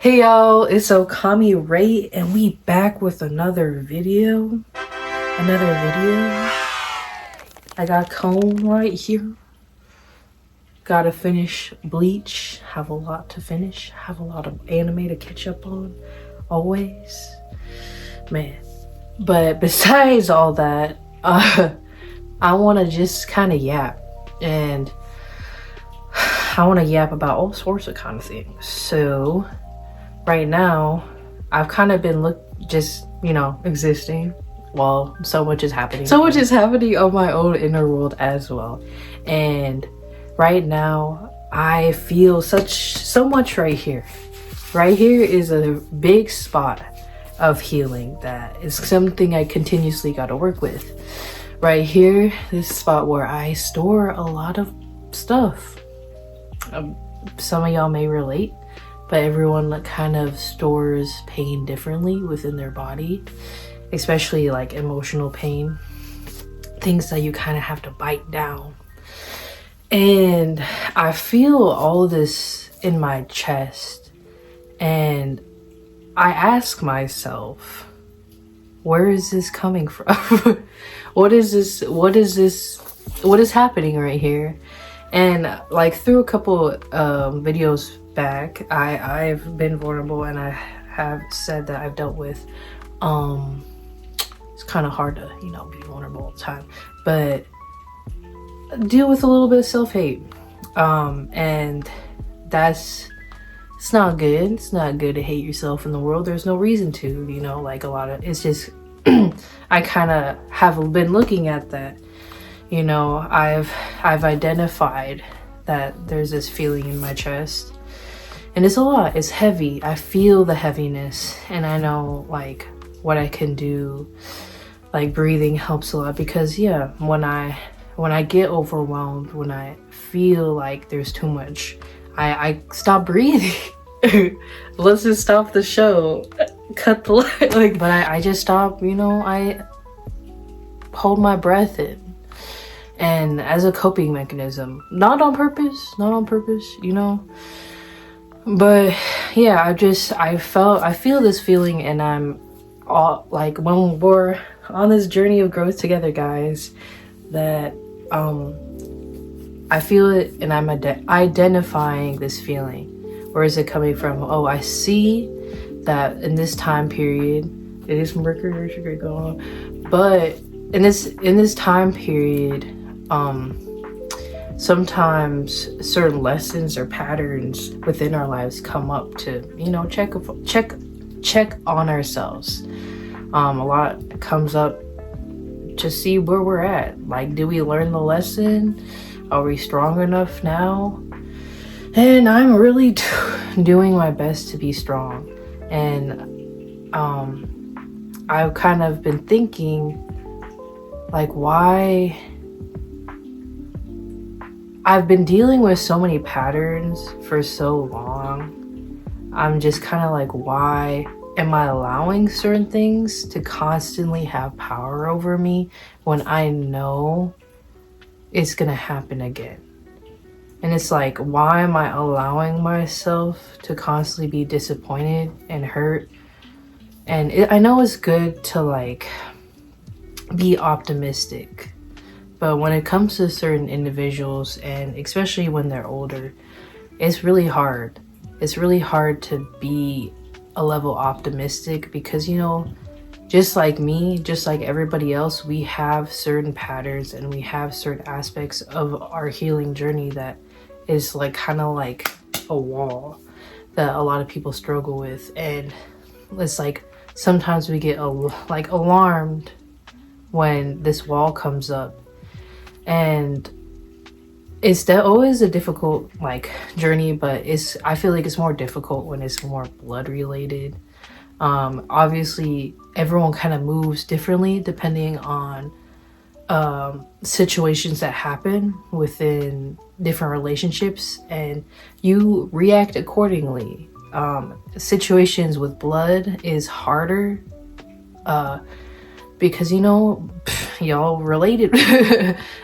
Hey y'all, it's Okami Ray and we back with another video. I got comb right here. Gotta finish Bleach. Have a lot to finish. Have a lot of anime to catch up on. Always. Man. But besides all that, I want to just kind of yap. And I want to yap about all sorts of kind of things. So right now, I've kind of been existing while so much is happening. So much is happening on my own inner world as well. And right now, I feel so much right here. Right here is a big spot of healing that is something I continuously got to work with. Right here, this spot where I store a lot of stuff. Some of y'all may relate, but everyone kind of stores pain differently within their body, especially like emotional pain, things that you kind of have to bite down. And I feel all this in my chest, and I ask myself, where is this coming from? What is happening right here? And like through a couple videos back, I've been vulnerable and I have said that I've dealt with it's kind of hard to be vulnerable all the time, but deal with a little bit of self-hate, and it's not good. It's not good to hate yourself in the world. There's no reason to, like a lot of, it's just I kind of have been looking at that. I've identified that there's this feeling in my chest, and it's a lot. It's heavy. I feel the heaviness, and I know like what I can do. Like breathing helps a lot, because when I get overwhelmed, when I feel like there's too much, I stop breathing. Let's just stop the show, cut the light. But I just stop. I hold my breath in. And as a coping mechanism, not on purpose, but yeah, I feel this feeling, and I'm all like, when we're on this journey of growth together, guys, that I feel it, and I'm identifying this feeling. Where is it coming from? Oh, I see that in this time period, it is Mercury retrograde going on, but in this time period, sometimes certain lessons or patterns within our lives come up to check on ourselves. A lot comes up to see where we're at. Like, did we learn the lesson? Are we strong enough now? And I'm really doing my best to be strong. And I've kind of been thinking, like, why I've been dealing with so many patterns for so long. I'm just kind of like, why am I allowing certain things to constantly have power over me when I know it's gonna happen again? And it's like, why am I allowing myself to constantly be disappointed and hurt? And I know it's good to like be optimistic, but when it comes to certain individuals, and especially when they're older, it's really hard. It's really hard to be a level optimistic, because just like me, just like everybody else, we have certain patterns and we have certain aspects of our healing journey that is like kind of like a wall that a lot of people struggle with. And it's like sometimes we get like alarmed when this wall comes up, and it's always a difficult like journey, but I feel like it's more difficult when it's more blood related. Obviously everyone kind of moves differently depending on situations that happen within different relationships, and you react accordingly. Situations with blood is harder because y'all related.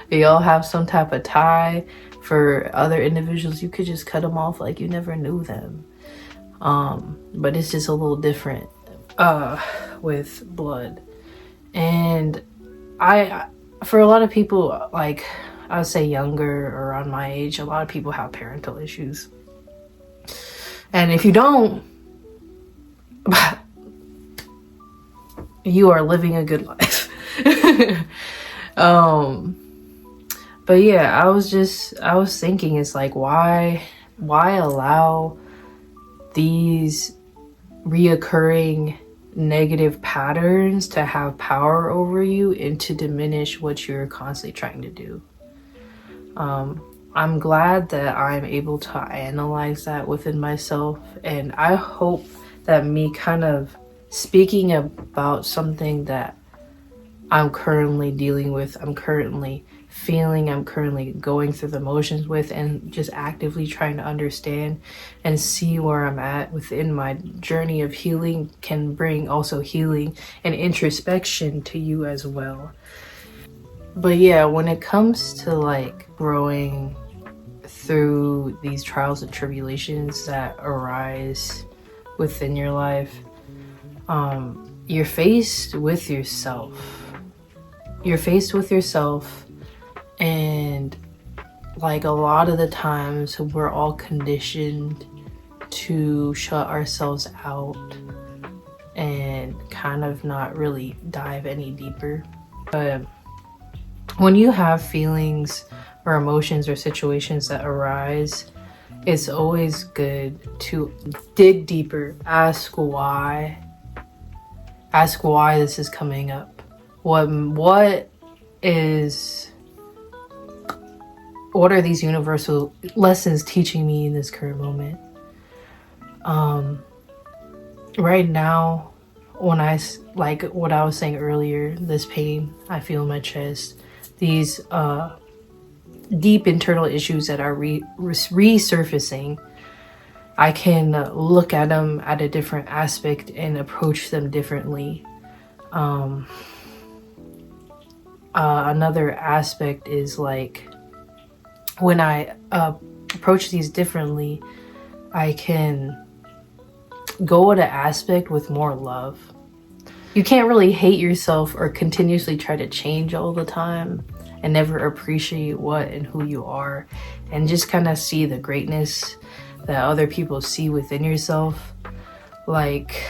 Y'all have some type of tie. For other individuals, you could just cut them off like you never knew them. But it's just a little different with blood. And for a lot of people, like I would say younger or around my age, a lot of people have parental issues. And if you don't, you are living a good life. But yeah, I was thinking, it's like, why allow these reoccurring negative patterns to have power over you and to diminish what you're constantly trying to do? I'm glad that I'm able to analyze that within myself, and I hope that me kind of speaking about something that I'm currently dealing with, I'm currently feeling, I'm currently going through the motions with, and just actively trying to understand and see where I'm at within my journey of healing can bring also healing and introspection to you as well. But yeah, when it comes to like growing through these trials and tribulations that arise within your life, you're faced with yourself. You're faced with yourself, and like a lot of the times we're all conditioned to shut ourselves out and kind of not really dive any deeper. But when you have feelings or emotions or situations that arise, it's always good to dig deeper. Ask why this is coming up. What are these universal lessons teaching me in this current moment? Right now, when like what I was saying earlier, this pain I feel in my chest, these deep internal issues that are resurfacing, I can look at them at a different aspect and approach them differently. Another aspect is like when I approach these differently, I can go at an aspect with more love. You can't really hate yourself or continuously try to change all the time and never appreciate what and who you are, and just kind of see the greatness that other people see within yourself. Like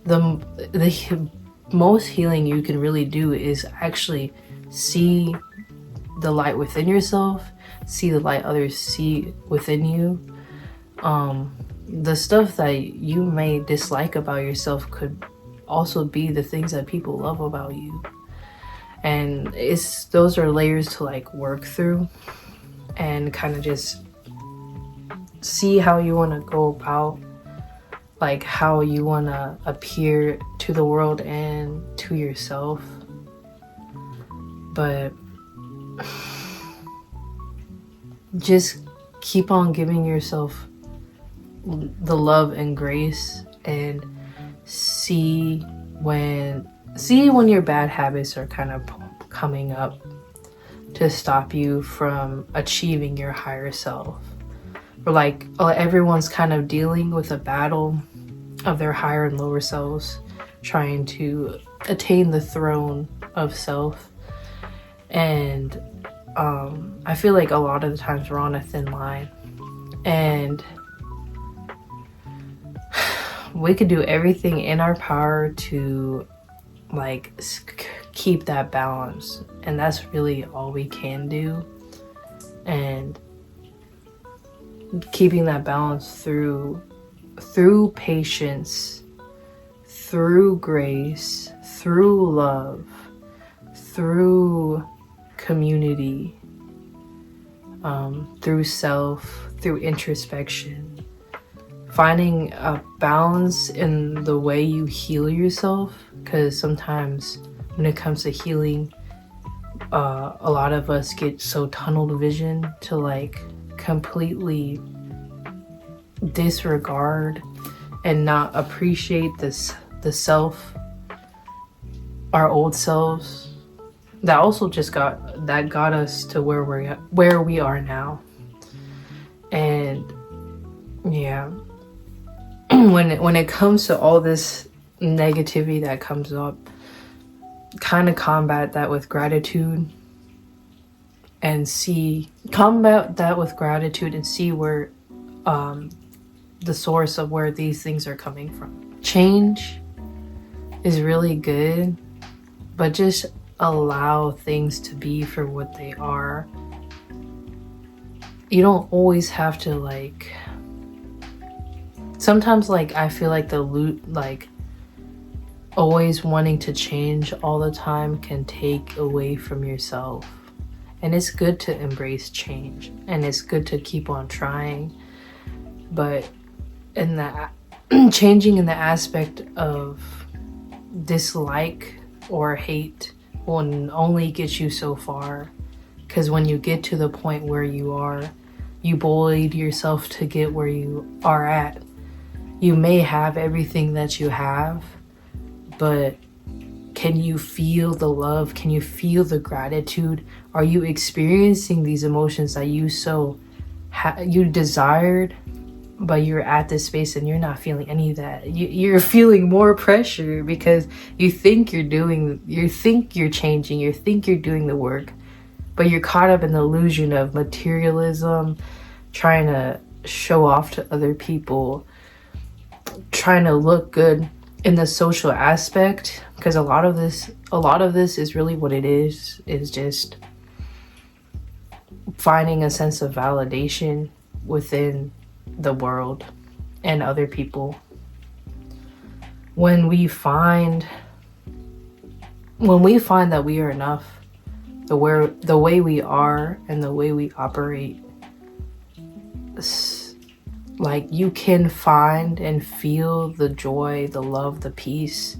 the most healing you can really do is actually see the light within yourself, see the light others see within you. The stuff that you may dislike about yourself could also be the things that people love about you, and those are layers to like work through and kind of just see how you want to go about, like how you want to appear to the world and to yourself. But just keep on giving yourself the love and grace, and see when your bad habits are kind of coming up to stop you from achieving your higher self. Or like everyone's kind of dealing with a battle of their higher and lower selves, trying to attain the throne of self. And I feel like a lot of the times we're on a thin line, and we could do everything in our power to like keep that balance, and that's really all we can do. And keeping that balance through patience, through grace, through love, through community, through self, through introspection. Finding a balance in the way you heal yourself, because sometimes when it comes to healing, a lot of us get so tunnel vision to like completely disregard and not appreciate the self, our old selves that also got us to where we are now. And yeah, when it comes to all this negativity that comes up, kind of combat that with gratitude and see where the source of where these things are coming from. Change is really good, but just allow things to be for what they are. You don't always have to like, sometimes like I feel like always wanting to change all the time can take away from yourself. And it's good to embrace change, and it's good to keep on trying, but in the changing in the aspect of dislike or hate will only get you so far, because when you get to the point where you bullied yourself to get where you are at. You may have everything that you have, but can you feel the love? Can you feel the gratitude? Are you experiencing these emotions that you you desired, but you're at this space and you're not feeling any of that? You're feeling more pressure because you think you're changing, you think you're doing the work, but you're caught up in the illusion of materialism, trying to show off to other people, trying to look good in the social aspect, because a lot of this is really what it is just finding a sense of validation within the world and other people. When we find that we are enough, the way we are and the way we operate, like you can find and feel the joy, the love, the peace,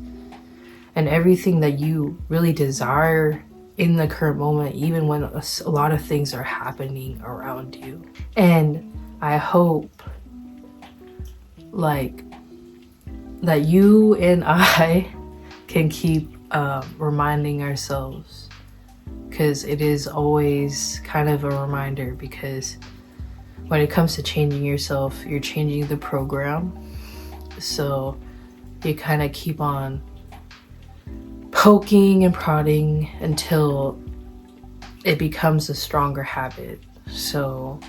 and everything that you really desire in the current moment, even when a lot of things are happening around you. And I hope like that you and I can keep reminding ourselves, because it is always kind of a reminder, because when it comes to changing yourself, you're changing the program. So you kind of keep on poking and prodding until it becomes a stronger habit. So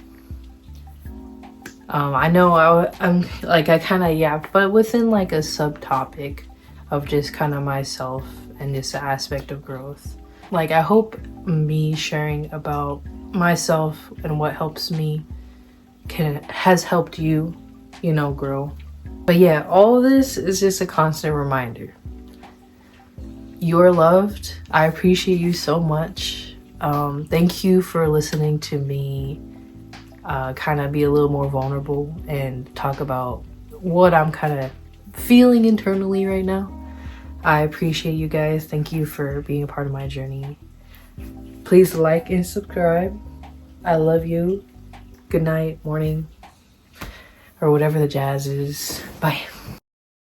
I know I'm like, I kind of yapped, but within like a subtopic of just kind of myself and this aspect of growth. Like, I hope me sharing about myself and what helps me has helped you, grow. But yeah, all of this is just a constant reminder. You're loved. I appreciate you so much. Thank you for listening to me kind of be a little more vulnerable and talk about what I'm kind of feeling internally right now. I appreciate you guys. Thank you for being a part of my journey. Please like and subscribe. I love you. Good night, morning, or whatever the jazz is. Bye.